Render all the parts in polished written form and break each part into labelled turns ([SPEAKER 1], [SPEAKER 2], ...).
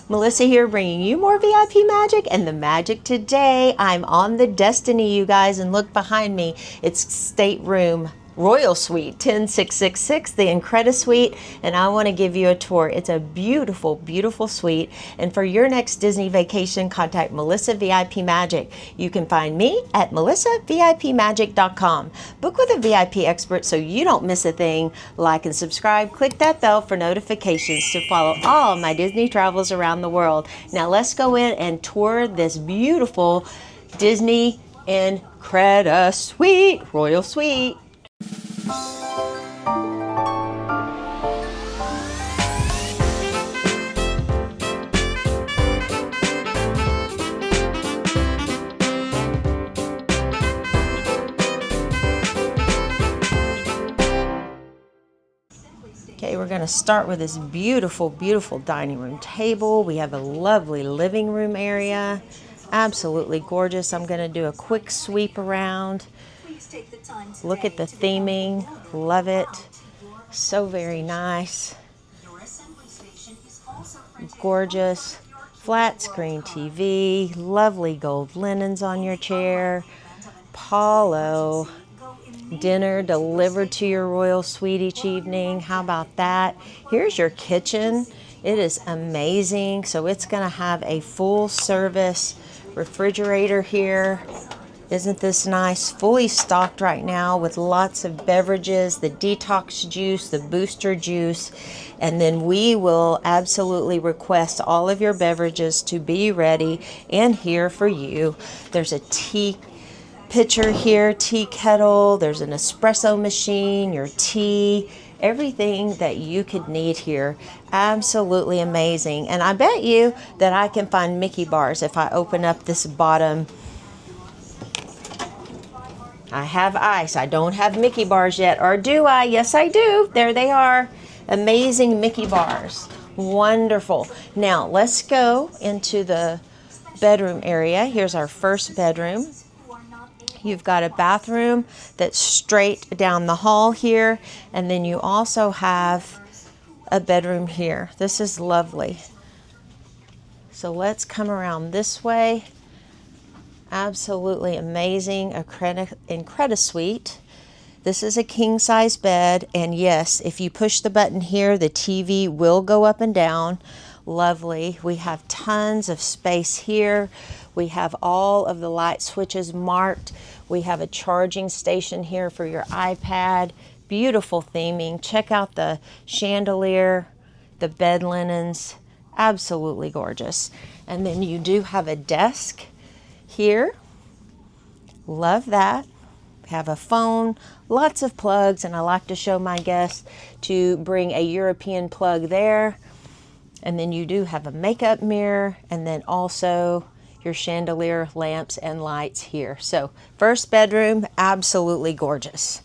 [SPEAKER 1] Melissa here, bringing you more VIP magic, and the magic today, I'm on the Destiny, you guys, and look behind me. It's Stateroom Royal Suite 10666, the IncrediSuite, and I want to give you a tour. It's a beautiful, beautiful suite, and for your next Disney vacation, contact Melissa VIP Magic. You can find me at melissavipmagic.com. Book with a VIP expert so you don't miss a thing. Like and subscribe. Click that bell for notifications to follow all my Disney travels around the world. Now let's go in and tour this beautiful Disney IncrediSuite Royal Suite. Okay, we're going to start with this beautiful, beautiful dining room table. We have a lovely living room area. Absolutely gorgeous. I'm going to do a quick sweep around. Look at the theming. Love it. So very nice. Gorgeous. Flat screen TV. Lovely gold linens on your chair. Palo. Dinner delivered to your royal suite each evening. How about that? Here's your kitchen. It is amazing. So it's going to have a full service refrigerator here. Isn't this nice? Fully stocked right now with lots of beverages, the detox juice, the booster juice, and then we will absolutely request all of your beverages to be ready and here for you. There's a tea pitcher here, tea kettle, there's an espresso machine, your tea, everything that you could need here. Absolutely amazing. And I bet you that I can find Mickey bars if I open up this bottom. I have ice. I don't have Mickey bars yet, or do I? Yes, I do. There they are. Amazing Mickey bars. Wonderful. Now let's go into the bedroom area. Here's our first bedroom. You've got a bathroom that's straight down the hall here, and then you also have a bedroom here. This is lovely. So let's come around this way. Absolutely amazing IncrediSuite. This is a king size bed, and yes, if you push the button here, the TV will go up and down. Lovely. We have tons of space here. We have all of the light switches marked. We have a charging station here for your iPad. Beautiful theming. Check out the chandelier, the bed linens. Absolutely gorgeous. And then you do have a desk here. Love that. Have a phone, lots of plugs, and I like to show my guests to bring a European plug there. And then you do have a makeup mirror, and then also your chandelier lamps and lights here. So first bedroom, absolutely gorgeous.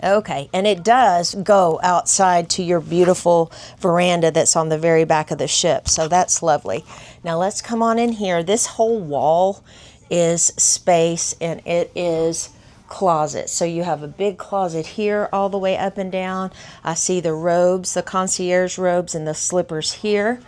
[SPEAKER 1] Okay, and it does go outside to your beautiful veranda that's on the very back of the ship. So that's lovely. Now let's come on in here. This whole wall is space, and it is closet. So you have a big closet here all the way up and down. I see the robes, the concierge robes, and the slippers here.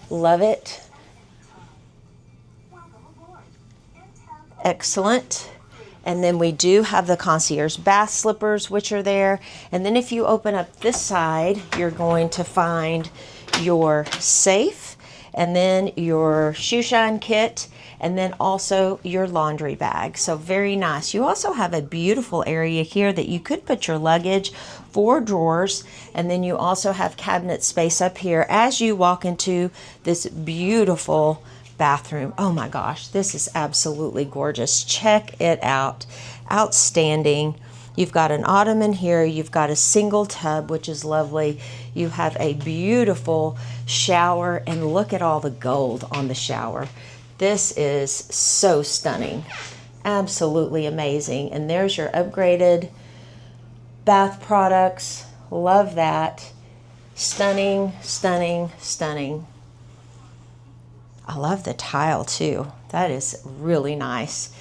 [SPEAKER 1] Love it. Excellent. And then we do have the concierge bath slippers, which are there. And then if you open up this side, you're going to find your safe, and then your shoe shine kit, and then also your laundry bag. So very nice. You also have a beautiful area here that you could put your luggage, 4 drawers, and then you also have cabinet space up here as you walk into this beautiful bathroom. Oh my gosh, this is absolutely gorgeous. Check it out. Outstanding. You've got an ottoman here. You've got a single tub, which is lovely. You have a beautiful shower, and look at all the gold on the shower. This is so stunning. Absolutely amazing. And there's your upgraded bath products. Love that. Stunning, stunning, stunning. I love the tile too. That is really nice.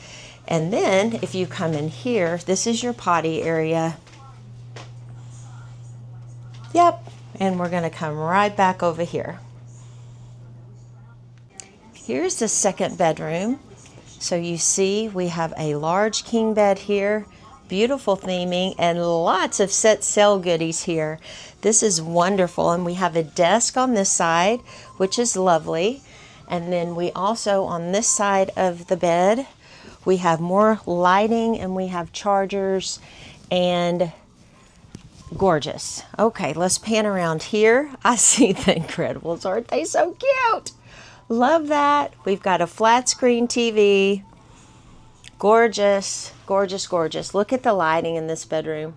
[SPEAKER 1] And then if you come in here, this is your potty area. Yep. And we're going to come right back over here. Here's the second bedroom. So you see we have a large king bed here, beautiful theming, and lots of set sail goodies here. This is wonderful, and we have a desk on this side, which is lovely. And then we also, on this side of the bed, we have more lighting, and we have chargers, and gorgeous. Okay, let's pan around here. I see the Incredibles. Aren't they so cute? Love that. We've got a flat screen TV. Gorgeous, gorgeous, gorgeous. Look at the lighting in this bedroom.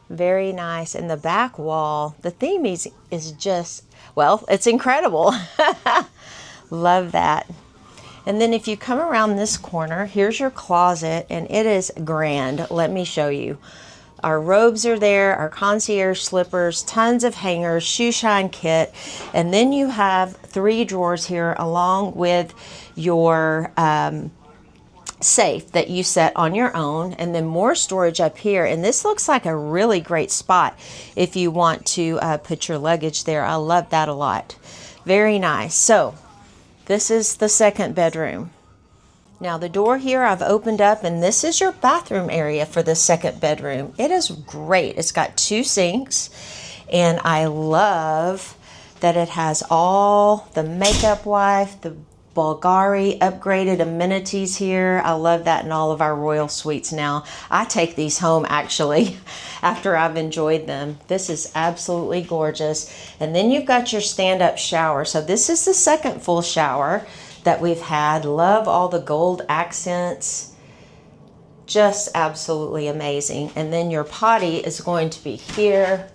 [SPEAKER 1] Very nice. And the back wall, the theme is just, well, it's incredible. Love that. And then if you come around this corner, here's your closet, and it is grand. Let me show you. Our robes are there, our concierge slippers, tons of hangers, shoe shine kit, and then you have 3 drawers here along with your safe that you set on your own, and then more storage up here. And this looks like a really great spot if you want to put your luggage there. I love that a lot. Very nice. So this is the second bedroom. Now the door here I've opened up, and this is your bathroom area for the second bedroom. It is great. It's got 2 sinks, and I love that it has all the makeup wipe, the Bulgari upgraded amenities here. I love that in all of our royal suites now. I take these home actually after I've enjoyed them. This is absolutely gorgeous. And then you've got your stand-up shower. So this is the second full shower that we've had. Love all the gold accents. Just absolutely amazing. And then your potty is going to be here.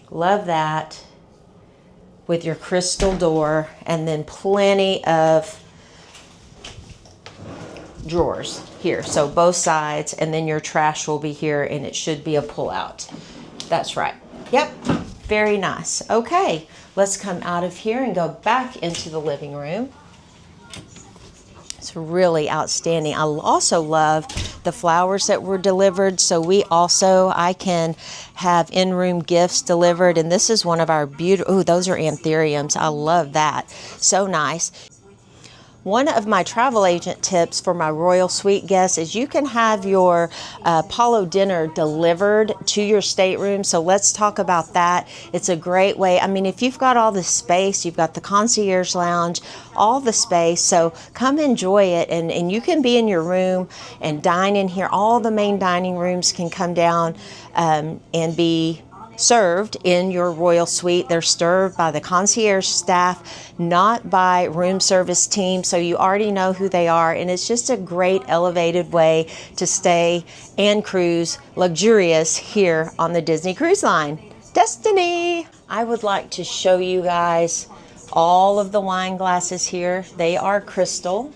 [SPEAKER 1] Love that. With your crystal door, and then plenty of drawers here. So both sides, and then your trash will be here, and it should be a pull-out. That's right. Yep. Very nice. Okay, let's come out of here and go back into the living room. It's really outstanding. I also love the flowers that were delivered. So I can have in-room gifts delivered. And this is one of our beautiful, oh, those are anthuriums. I love that. So nice. One of my travel agent tips for my royal suite guests is you can have your Apollo dinner delivered to your stateroom. So let's talk about that. It's a great way. I mean, if you've got all the space, you've got the concierge lounge, all the space. So come enjoy it, and you can be in your room and dine in here. All the main dining rooms can come down and be served in your royal suite. They're served by the concierge staff, not by room service team, so you already know who they are, and it's just a great elevated way to stay and cruise luxurious here on the Disney Cruise Line. Destiny! I would like to show you guys all of the wine glasses here. They are crystal,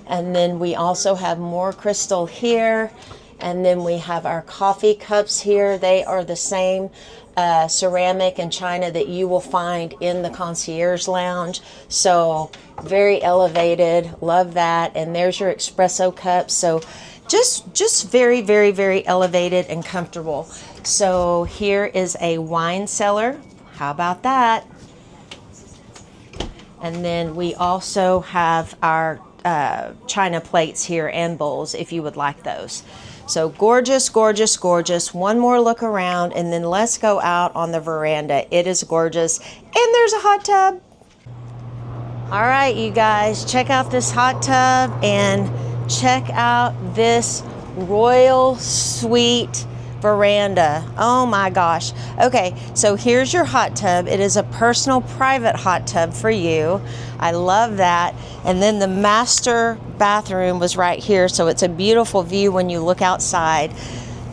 [SPEAKER 1] and then we also have more crystal here. And then we have our coffee cups here. They are the same ceramic and china that you will find in the concierge lounge. So very elevated. Love that. And there's your espresso cups. So just very, very, very elevated and comfortable. So here is a wine cellar. How about that? And then we also have our china plates here and bowls if you would like those. So gorgeous, gorgeous, gorgeous. One more look around, and then let's go out on the veranda. It is gorgeous. And there's a hot tub. All right, you guys, check out this hot tub and check out this royal suite veranda. Oh my gosh. Okay, so here's your hot tub. It is a personal private hot tub for you. I love that. And then the master bathroom was right here, so it's a beautiful view when you look outside.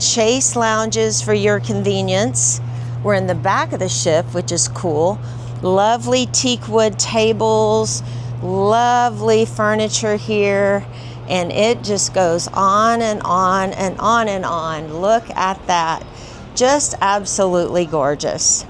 [SPEAKER 1] Chase lounges for your convenience. We're in the back of the ship, which is cool. Lovely teak wood tables, lovely furniture here. And it just goes on and on and on and on. Look at that. Just absolutely gorgeous.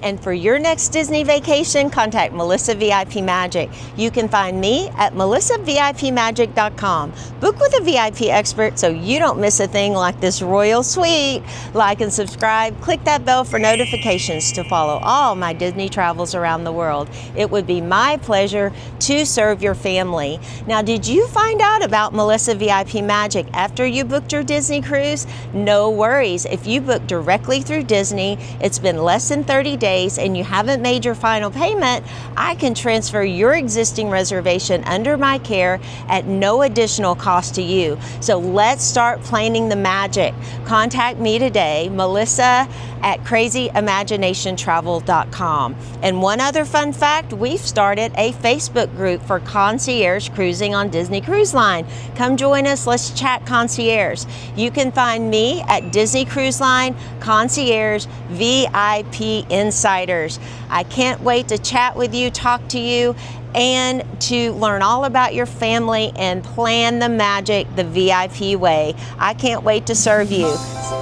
[SPEAKER 1] And for your next Disney vacation, contact Melissa VIP Magic. You can find me at melissavipmagic.com. Book with a VIP expert so you don't miss a thing like this royal suite. Like and subscribe. Click that bell for notifications to follow all my Disney travels around the world. It would be my pleasure to serve your family. Now, did you find out about Melissa VIP Magic after you booked your Disney cruise? No worries. If you book directly through Disney, it's been less than 30 days and you haven't made your final payment, I can transfer your existing reservation under my care at no additional cost to you. So let's start planning the magic. Contact me today, Melissa at crazyimaginationtravel.com. And one other fun fact, we've started a Facebook group for Concierge cruising on Disney Cruise Line. Come join us, let's chat Concierge. You can find me at Disney Cruise Line Concierge VIP Insiders. I can't wait to chat with you, talk to you, and to learn all about your family and plan the magic the VIP way. I can't wait to serve you.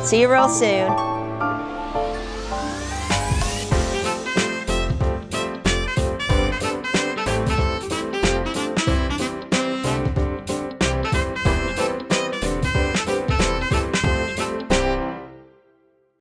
[SPEAKER 1] See you real soon.